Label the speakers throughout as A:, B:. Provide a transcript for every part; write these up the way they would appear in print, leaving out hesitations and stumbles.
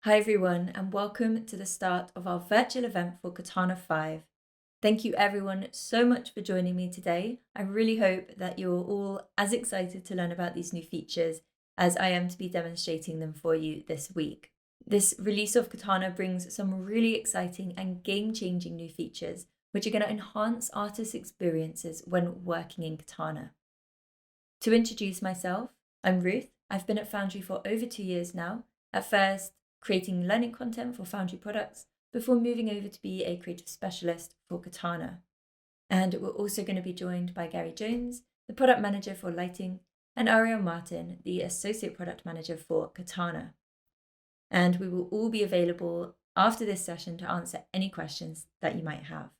A: Hi everyone, and welcome to the start of our virtual event for Katana 5. Thank you everyone so much for joining me today. I really hope that you're all as excited to learn about these new features as I am to be demonstrating them for you this week. This release of Katana brings some really exciting and game-changing new features, which are going to enhance artists' experiences when working in Katana. To introduce myself, I'm Ruth. I've been at Foundry for over 2 years now. At first, creating learning content for Foundry products before moving over to be a creative specialist for Katana. And we're also going to be joined by Gary Jones, the product manager for Lighting, and Ariel Martin, the associate product manager for Katana. And we will all be available after this session to answer any questions that you might have.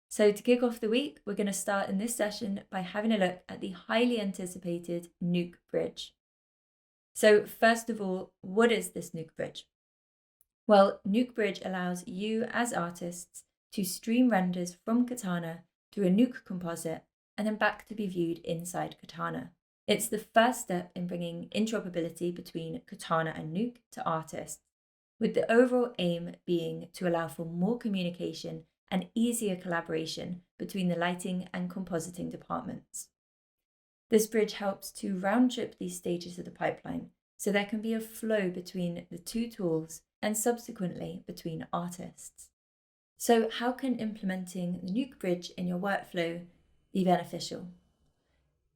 A: So to kick off the week, we're going to start in this session by having a look at the highly anticipated Nuke Bridge. So first of all, what is this Nuke Bridge? Well, Nuke Bridge allows you as artists to stream renders from Katana through a Nuke composite and then back to be viewed inside Katana. It's the first step in bringing interoperability between Katana and Nuke to artists, with the overall aim being to allow for more communication and easier collaboration between the lighting and compositing departments. This bridge helps to round-trip these stages of the pipeline, so there can be a flow between the two tools and subsequently between artists. So how can implementing the Nuke Bridge in your workflow be beneficial?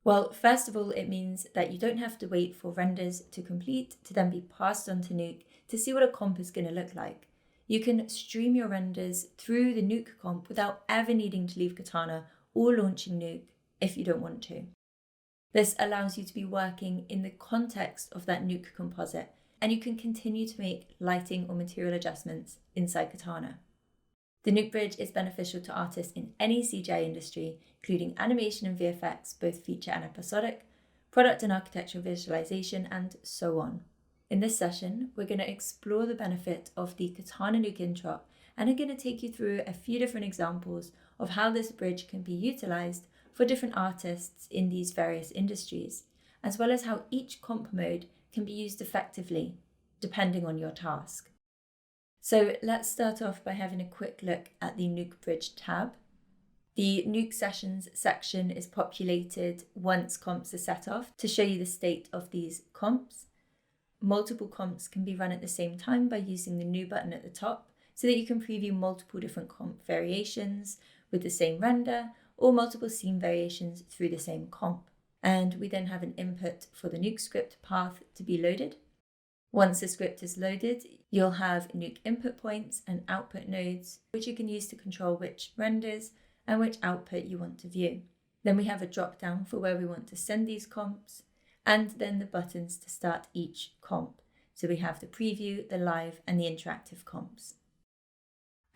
A: Well, first of all, it means that you don't have to wait for renders to complete to then be passed on to Nuke to see what a comp is going to look like. You can stream your renders through the Nuke comp without ever needing to leave Katana or launching Nuke if you don't want to. This allows you to be working in the context of that Nuke composite, and you can continue to make lighting or material adjustments inside Katana. The Nuke Bridge is beneficial to artists in any CGI industry, including animation and VFX, both feature and episodic, product and architectural visualization, and so on. In this session, we're going to explore the benefit of the Katana Nuke interop, and I'm going to take you through a few different examples of how this bridge can be utilized for different artists in these various industries, as well as how each comp mode can be used effectively, depending on your task. So let's start off by having a quick look at the Nuke Bridge tab. The Nuke Sessions section is populated once comps are set off to show you the state of these comps. Multiple comps can be run at the same time by using the New button at the top, so that you can preview multiple different comp variations with the same render, or multiple scene variations through the same comp. And we then have an input for the Nuke script path to be loaded. Once the script is loaded, you'll have Nuke input points and output nodes, which you can use to control which renders and which output you want to view. Then we have a drop down for where we want to send these comps, and then the buttons to start each comp. So we have the preview, the live, and the interactive comps.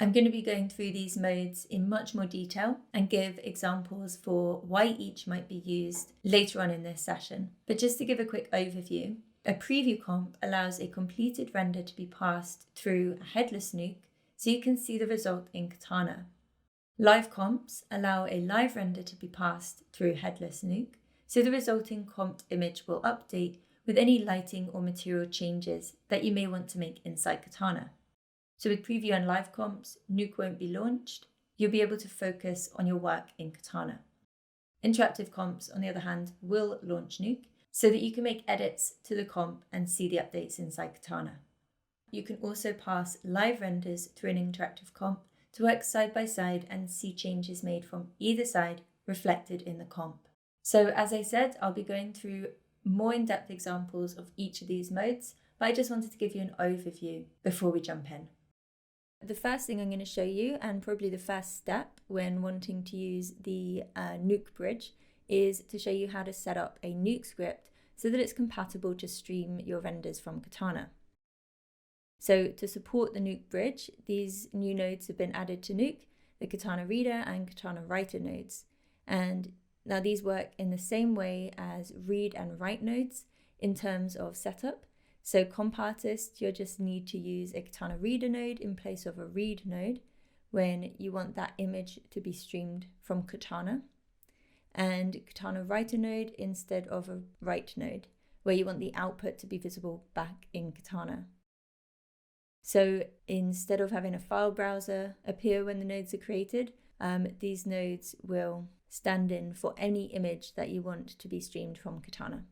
A: I'm going to be going through these modes in much more detail and give examples for why each might be used later on in this session. But just to give a quick overview, a preview comp allows a completed render to be passed through a headless Nuke so you can see the result in Katana. Live comps allow a live render to be passed through headless Nuke, so the resulting comped image will update with any lighting or material changes that you may want to make inside Katana. So with preview and live comps, Nuke won't be launched. You'll be able to focus on your work in Katana. Interactive comps, on the other hand, will launch Nuke so that you can make edits to the comp and see the updates inside Katana. You can also pass live renders through an interactive comp to work side by side and see changes made from either side reflected in the comp. So as I said, I'll be going through more in-depth examples of each of these modes, but I just wanted to give you an overview before we jump in. The first thing I'm going to show you, and probably the first step when wanting to use the Nuke Bridge, is to show you how to set up a Nuke script so that it's compatible to stream your renders from Katana. So to support the Nuke Bridge, these new nodes have been added to Nuke, the Katana Reader and Katana Writer nodes. And now these work in the same way as read and write nodes in terms of setup. So comp artist, you'll just need to use a Katana Reader node in place of a read node when you want that image to be streamed from Katana. And Katana Writer node instead of a write node, where you want the output to be visible back in Katana. So instead of having a file browser appear when the nodes are created, these nodes will stand in for any image that you want to be streamed from Katana.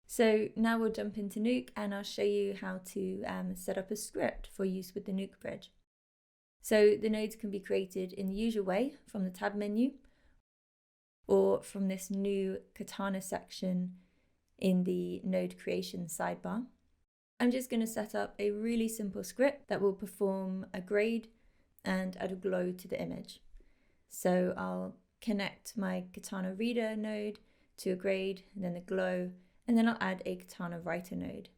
A: So now we'll jump into Nuke and I'll show you how to set up a script for use with the Nuke Bridge. So the nodes can be created in the usual way from the tab menu or from this new Katana section in the node creation sidebar. I'm just going to set up a really simple script that will perform a grade and add a glow to the image. So I'll connect my Katana reader node to a grade, and then the glow, and then I'll add a Katana writer node.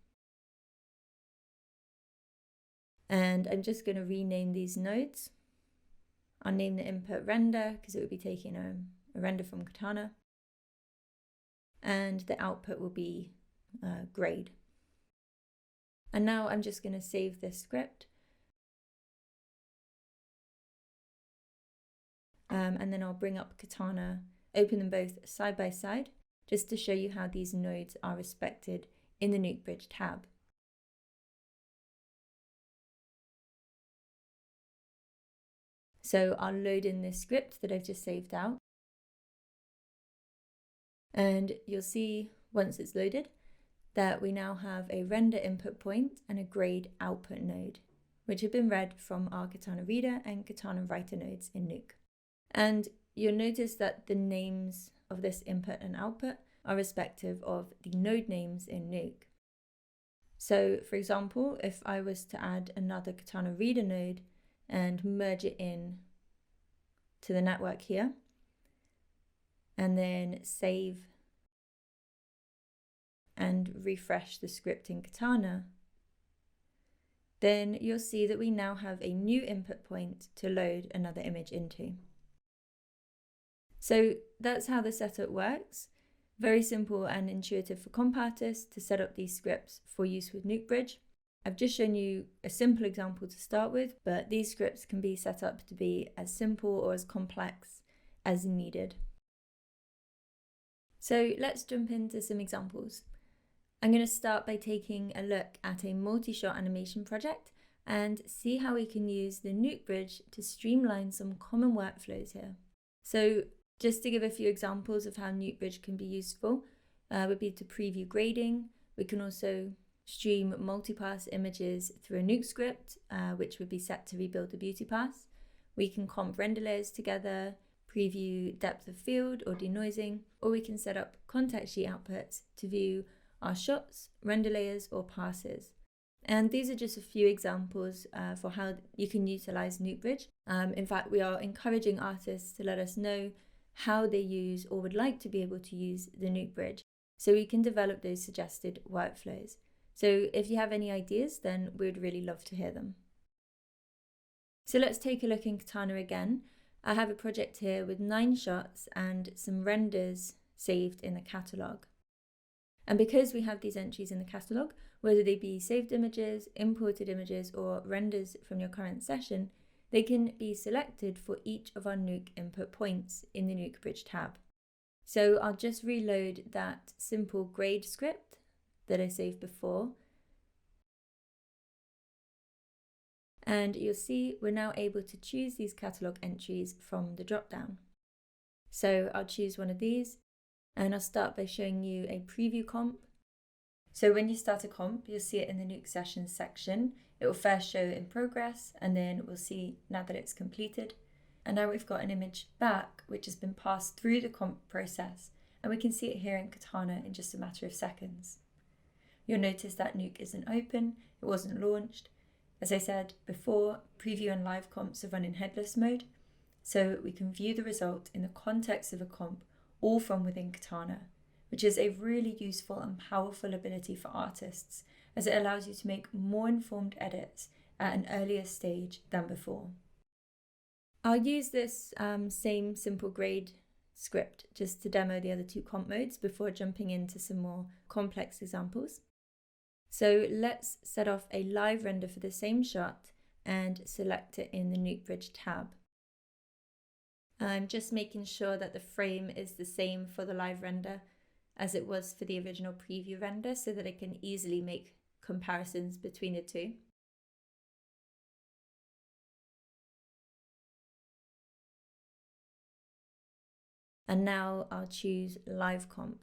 A: And I'm just going to rename these nodes. I'll name the input render because it will be taking a render from Katana. And the output will be grade. And now I'm just going to save this script. And then I'll bring up Katana, open them both side by side, just to show you how these nodes are respected in the Nuke Bridge tab. So I'll load in this script that I've just saved out. And you'll see once it's loaded that we now have a render input point and a grade output node, which have been read from our Katana reader and Katana writer nodes in Nuke. And you'll notice that the names of this input and output are respective of the node names in Nuke. So for example, if I was to add another Katana reader node and merge it in to the network here, and then save and refresh the script in Katana, then you'll see that we now have a new input point to load another image into. So that's how the setup works. Very simple and intuitive for comp artists to set up these scripts for use with Nuke Bridge. I've just shown you a simple example to start with, but these scripts can be set up to be as simple or as complex as needed. So let's jump into some examples. I'm going to start by taking a look at a multi-shot animation project and see how we can use the Nuke Bridge to streamline some common workflows here. So just to give a few examples of how Nuke Bridge can be useful, would be to preview grading. We can also stream multi-pass images through a Nuke script, which would be set to rebuild the beauty pass. We can comp render layers together, preview depth of field or denoising, or we can set up context sheet outputs to view our shots, render layers, or passes. And these are just a few examples for how you can utilize Nuke Bridge. In fact, we are encouraging artists to let us know how they use or would like to be able to use the Nuke Bridge so we can develop those suggested workflows. So if you have any ideas, then we'd really love to hear them. So let's take a look in Katana again. I have a project here with 9 shots and some renders saved in the catalog. And because we have these entries in the catalog, whether they be saved images, imported images, or renders from your current session, they can be selected for each of our Nuke input points in the Nuke Bridge tab. So I'll just reload that simple grade script that I saved before. And you'll see we're now able to choose these catalog entries from the dropdown. So I'll choose one of these and I'll start by showing you a preview comp. So when you start a comp, you'll see it in the Nuke Sessions section. It will first show in progress and then we'll see now that it's completed. And now we've got an image back which has been passed through the comp process, and we can see it here in Katana in just a matter of seconds. You'll notice that Nuke isn't open, it wasn't launched. As I said before, preview and live comps are run in headless mode, so we can view the result in the context of a comp all from within Katana, which is a really useful and powerful ability for artists, as it allows you to make more informed edits at an earlier stage than before. I'll use this same simple grade script just to demo the other 2 comp modes before jumping into some more complex examples. So let's set off a live render for the same shot and select it in the Nuke Bridge tab. I'm just making sure that the frame is the same for the live render as it was for the original preview render so that I can easily make comparisons between the 2. And now I'll choose Live Comp.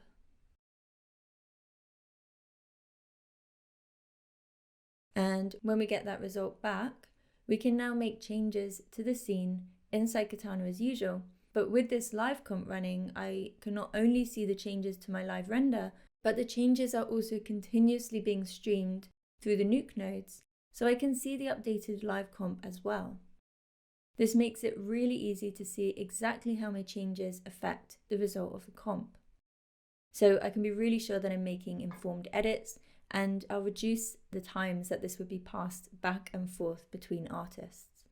A: And when we get that result back, we can now make changes to the scene inside Katana as usual. But with this live comp running, I can not only see the changes to my live render, but the changes are also continuously being streamed through the Nuke nodes, so I can see the updated live comp as well. This makes it really easy to see exactly how my changes affect the result of the comp. So I can be really sure that I'm making informed edits, and I'll reduce the times that this would be passed back and forth between artists.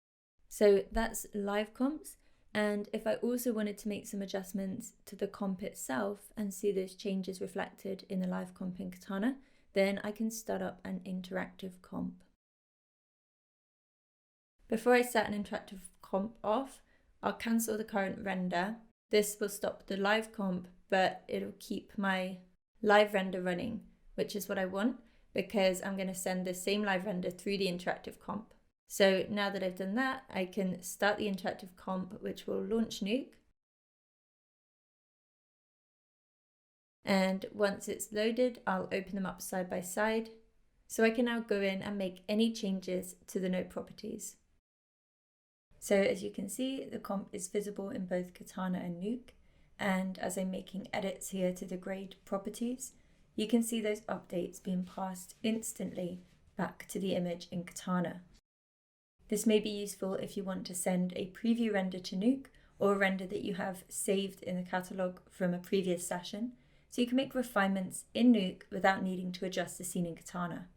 A: So that's live comps, and if I also wanted to make some adjustments to the comp itself and see those changes reflected in the live comp in Katana, then I can start up an interactive comp. Before I set an interactive comp off, I'll cancel the current render. This will stop the live comp, but it'll keep my live render running, which is what I want, because I'm going to send the same live render through the interactive comp. So now that I've done that, I can start the interactive comp, which will launch Nuke. And once it's loaded, I'll open them up side by side. So I can now go in and make any changes to the node properties. So as you can see, the comp is visible in both Katana and Nuke. And as I'm making edits here to the grade properties, you can see those updates being passed instantly back to the image in Katana. This may be useful if you want to send a preview render to Nuke or a render that you have saved in the catalog from a previous session, so you can make refinements in Nuke without needing to adjust the scene in Katana.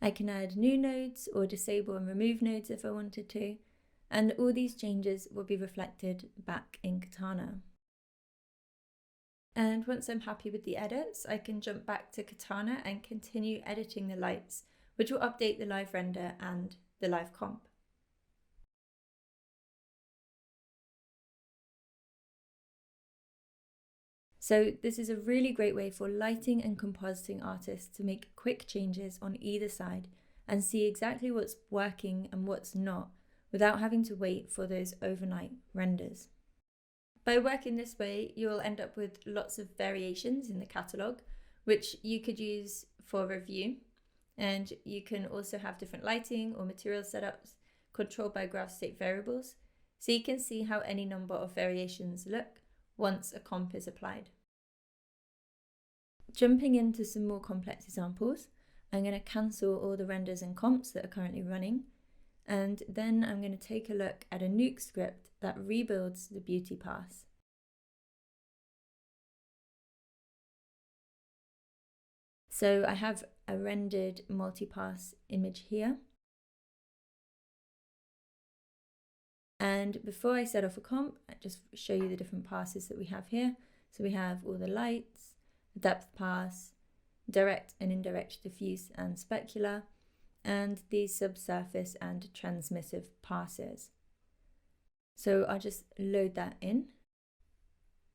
A: I can add new nodes or disable and remove nodes if I wanted to, and all these changes will be reflected back in Katana. And once I'm happy with the edits, I can jump back to Katana and continue editing the lights, which will update the live render and the live comp. So this is a really great way for lighting and compositing artists to make quick changes on either side and see exactly what's working and what's not without having to wait for those overnight renders. By working this way, you'll end up with lots of variations in the catalog, which you could use for review. And you can also have different lighting or material setups controlled by graph state variables, so you can see how any number of variations look once a comp is applied. Jumping into some more complex examples, I'm going to cancel all the renders and comps that are currently running, and then I'm going to take a look at a Nuke script that rebuilds the beauty pass. So I have a rendered multipass image here. And before I set off a comp, I just show you the different passes that we have here. So we have all the lights, the depth pass, direct and indirect diffuse and specular, and these subsurface and transmissive passes. So I'll just load that in.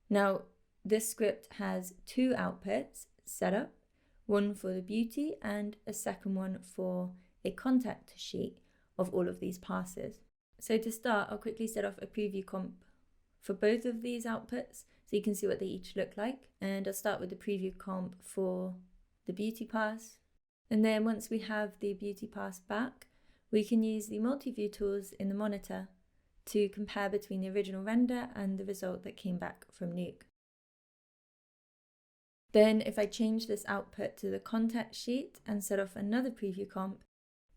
A: Now, this script has two outputs set up, one for the beauty and a second one for a contact sheet of all of these passes. So to start, I'll quickly set off a preview comp for both of these outputs so you can see what they each look like. And I'll start with the preview comp for the beauty pass. And then once we have the beauty pass back, we can use the multi-view tools in the monitor to compare between the original render and the result that came back from Nuke. Then if I change this output to the contact sheet and set off another preview comp,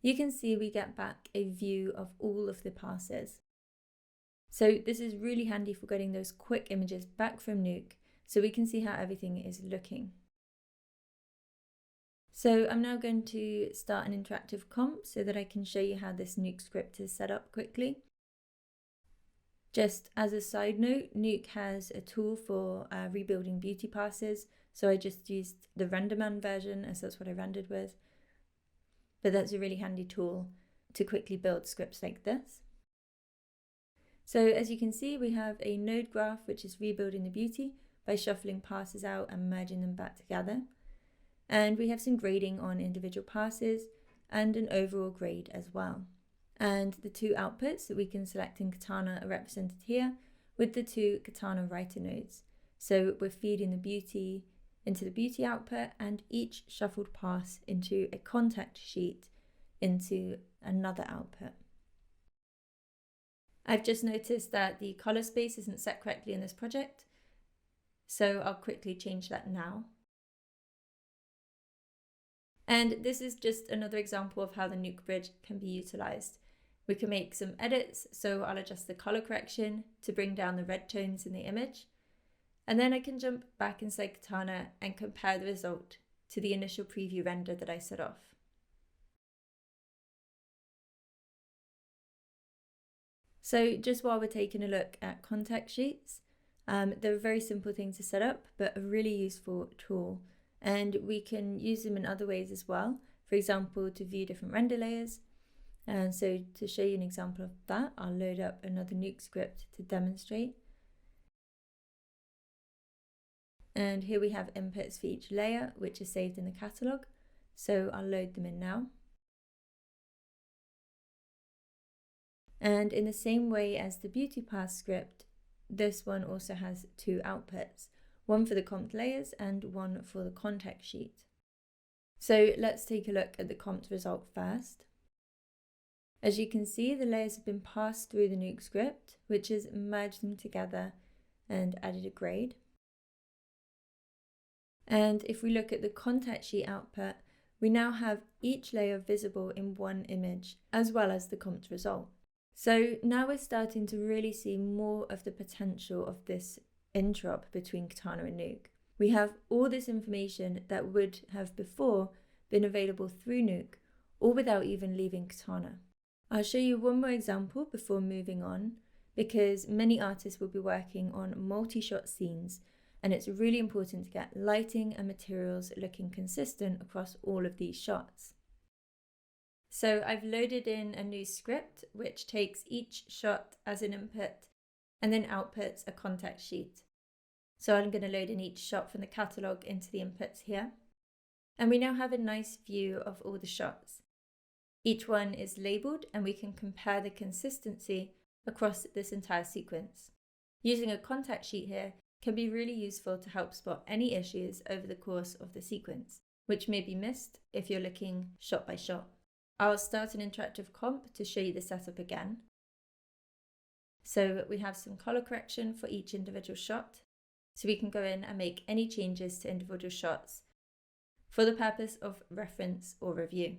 A: you can see we get back a view of all of the passes. So this is really handy for getting those quick images back from Nuke so we can see how everything is looking. So I'm now going to start an interactive comp so that I can show you how this Nuke script is set up quickly. Just as a side note, Nuke has a tool for rebuilding beauty passes, so I just used the RenderMan version as that's what I rendered with. But that's a really handy tool to quickly build scripts like this. So as you can see, we have a node graph which is rebuilding the beauty by shuffling passes out and merging them back together. And we have some grading on individual passes and an overall grade as well. And the two outputs that we can select in Katana are represented here, with the two Katana writer nodes. So we're feeding the beauty into the beauty output and each shuffled pass into a contact sheet into another output. I've just noticed that the color space isn't set correctly in this project, so I'll quickly change that now. And this is just another example of how the Nuke Bridge can be utilized. We can make some edits, so I'll adjust the color correction to bring down the red tones in the image. And then I can jump back inside Katana and compare the result to the initial preview render that I set off. So just while we're taking a look at context sheets, they're a very simple thing to set up, but a really useful tool. And we can use them in other ways as well. For example, to view different render layers. And so to show you an example of that, I'll load up another Nuke script to demonstrate. And here we have inputs for each layer, which is saved in the catalog. So I'll load them in now. And in the same way as the beauty pass script, this one also has two outputs, one for the comped layers and one for the context sheet. So let's take a look at the comped result first. As you can see, the layers have been passed through the Nuke script, which has merged them together and added a grade. And if we look at the context sheet output, we now have each layer visible in one image, as well as the comped result. So now we're starting to really see more of the potential of this interop between Katana and Nuke. We have all this information that would have before been available through Nuke, or without even leaving Katana. I'll show you one more example before moving on, because many artists will be working on multi-shot scenes, and it's really important to get lighting and materials looking consistent across all of these shots. So I've loaded in a new script which takes each shot as an input and then outputs a context sheet. So I'm going to load in each shot from the catalogue into the inputs here. And we now have a nice view of all the shots. Each one is labelled and we can compare the consistency across this entire sequence. Using a context sheet here can be really useful to help spot any issues over the course of the sequence, which may be missed if you're looking shot by shot. I'll start an interactive comp to show you the setup again. So we have some color correction for each individual shot, so we can go in and make any changes to individual shots for the purpose of reference or review.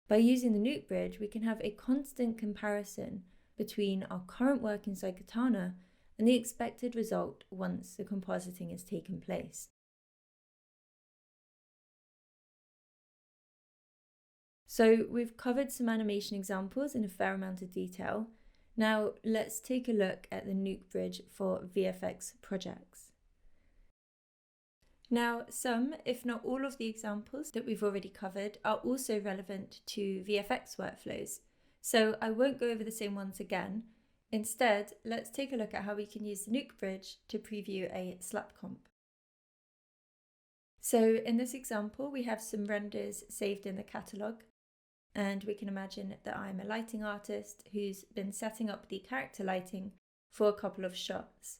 A: By using the Nuke Bridge, we can have a constant comparison between our current work inside Katana and the expected result once the compositing has taken place. So we've covered some animation examples in a fair amount of detail. Now let's take a look at the Nuke Bridge for VFX projects. Now some, if not all of the examples that we've already covered are also relevant to VFX workflows. So I won't go over the same ones again. Instead, let's take a look at how we can use the Nuke Bridge to preview a slap comp. So in this example, we have some renders saved in the catalogue. And we can imagine that I'm a lighting artist who's been setting up the character lighting for a couple of shots.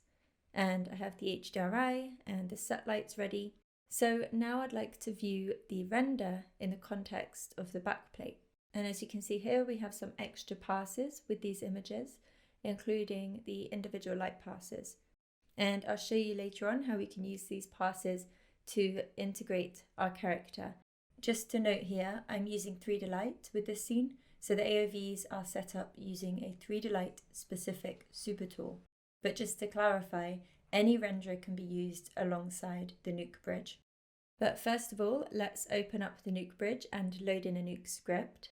A: And I have the HDRI and the set lights ready. So now I'd like to view the render in the context of the backplate. And as you can see here, we have some extra passes with these images, including the individual light passes. And I'll show you later on how we can use these passes to integrate our character. Just to note here, I'm using 3Delight with this scene, so the AOVs are set up using a 3Delight specific super tool. But just to clarify, any renderer can be used alongside the Nuke Bridge. But first of all, let's open up the Nuke Bridge and load in a Nuke script.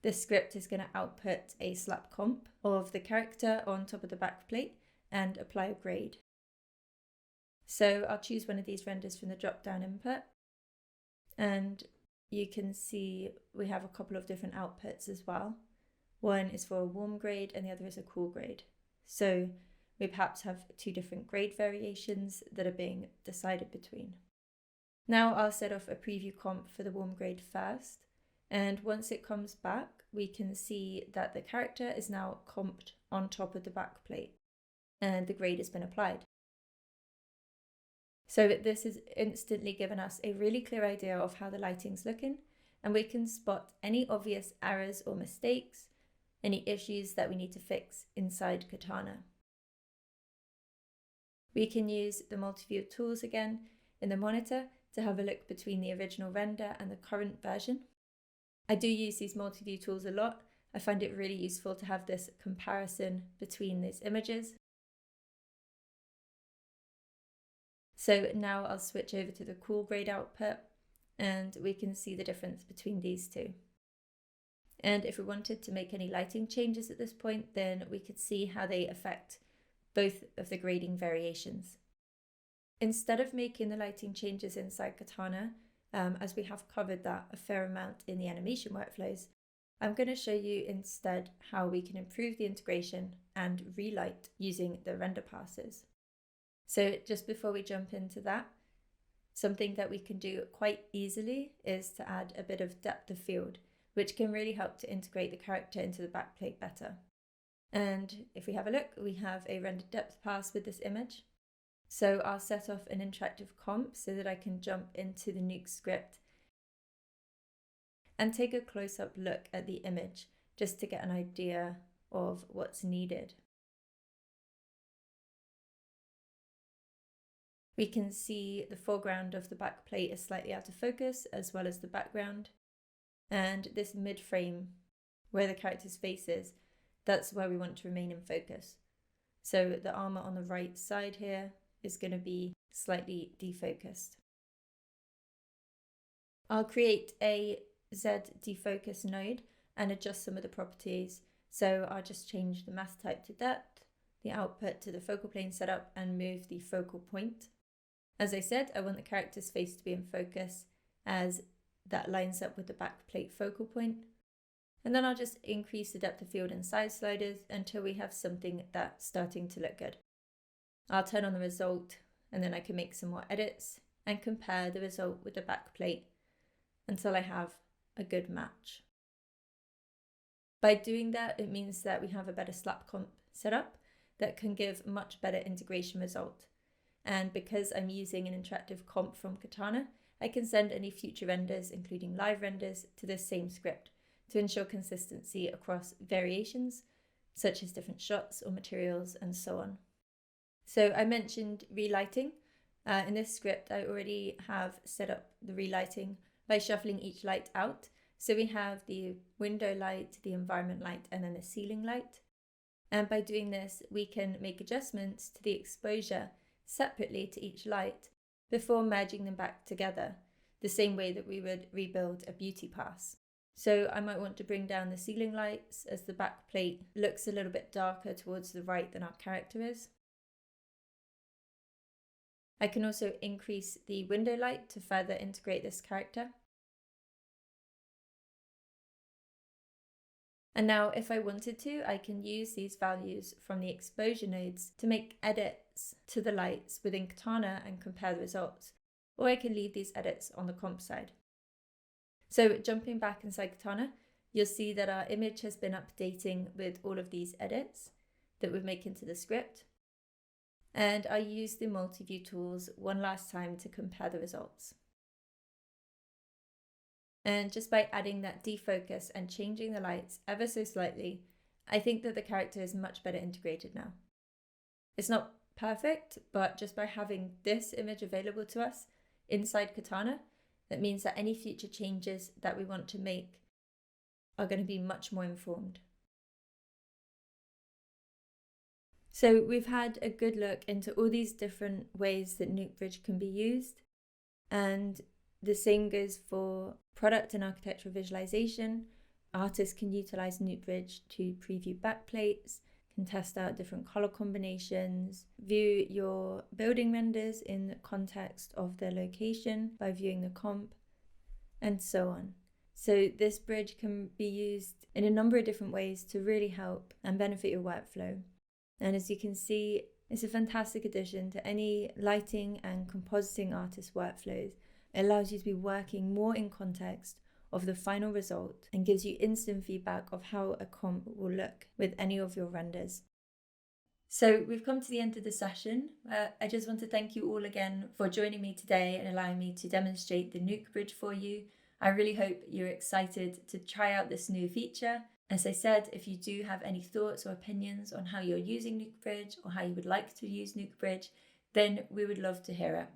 A: This script is going to output a slap comp of the character on top of the backplate and apply a grade. So I'll choose one of these renders from the drop-down input. And you can see we have a couple of different outputs as well. One is for a warm grade and the other is a cool grade. So we perhaps have two different grade variations that are being decided between. Now I'll set off a preview comp for the warm grade first. And once it comes back, we can see that the character is now comped on top of the backplate and the grade has been applied. So this has instantly given us a really clear idea of how the lighting's looking, and we can spot any obvious errors or mistakes, any issues that we need to fix inside Katana. We can use the multi-view tools again in the monitor to have a look between the original render and the current version. I do use these multi-view tools a lot. I find it really useful to have this comparison between these images. So now I'll switch over to the cool grade output and we can see the difference between these two. And if we wanted to make any lighting changes at this point, then we could see how they affect both of the grading variations. Instead of making the lighting changes inside Katana, as we have covered that a fair amount in the animation workflows, I'm going to show you instead how we can improve the integration and relight using the render passes. So just before we jump into that, something that we can do quite easily is to add a bit of depth of field, which can really help to integrate the character into the backplate better. And if we have a look, we have a render depth pass with this image. So I'll set off an interactive comp so that I can jump into the Nuke script and take a close-up look at the image just to get an idea of what's needed. We can see the foreground of the backplate is slightly out of focus, as well as the background. And this mid-frame, where the character's face is, that's where we want to remain in focus. So the armor on the right side here is going to be slightly defocused. I'll create a Z defocus node and adjust some of the properties. So I'll just change the mask type to depth, the output to the focal plane setup, and move the focal point. As I said, I want the character's face to be in focus as that lines up with the backplate focal point. And then I'll just increase the depth of field and size sliders until we have something that's starting to look good. I'll turn on the result and then I can make some more edits and compare the result with the backplate until I have a good match. By doing that, it means that we have a better slap comp setup that can give much better integration result. And because I'm using an interactive comp from Katana, I can send any future renders, including live renders, to this same script to ensure consistency across variations, such as different shots or materials and so on. So I mentioned relighting. In this script, I already have set up the relighting by shuffling each light out. So we have the window light, the environment light, and then the ceiling light. And by doing this, we can make adjustments to the exposure separately to each light before merging them back together, the same way that we would rebuild a beauty pass. So I might want to bring down the ceiling lights as the back plate looks a little bit darker towards the right than our character is. I can also increase the window light to further integrate this character. And now if I wanted to, I can use these values from the exposure nodes to make edits to the lights within Katana and compare the results. Or I can leave these edits on the comp side. So jumping back inside Katana, you'll see that our image has been updating with all of these edits that we make into the script. And I use the multi-view tools one last time to compare the results. And just by adding that defocus and changing the lights ever so slightly, I think that the character is much better integrated now. It's not perfect, but just by having this image available to us inside Katana, that means that any future changes that we want to make are going to be much more informed. So we've had a good look into all these different ways that Nuke Bridge can be used, and the same goes for product and architectural visualization. Artists can utilize Nuke Bridge to preview backplates, can test out different color combinations, view your building renders in the context of their location by viewing the comp, and so on. So this bridge can be used in a number of different ways to really help and benefit your workflow. And as you can see, it's a fantastic addition to any lighting and compositing artist workflows. It allows you to be working more in context of the final result and gives you instant feedback of how a comp will look with any of your renders. So we've come to the end of the session. I just want to thank you all again for joining me today and allowing me to demonstrate the Nuke Bridge for you. I really hope you're excited to try out this new feature. As I said, if you do have any thoughts or opinions on how you're using Nuke Bridge or how you would like to use Nuke Bridge, then we would love to hear it.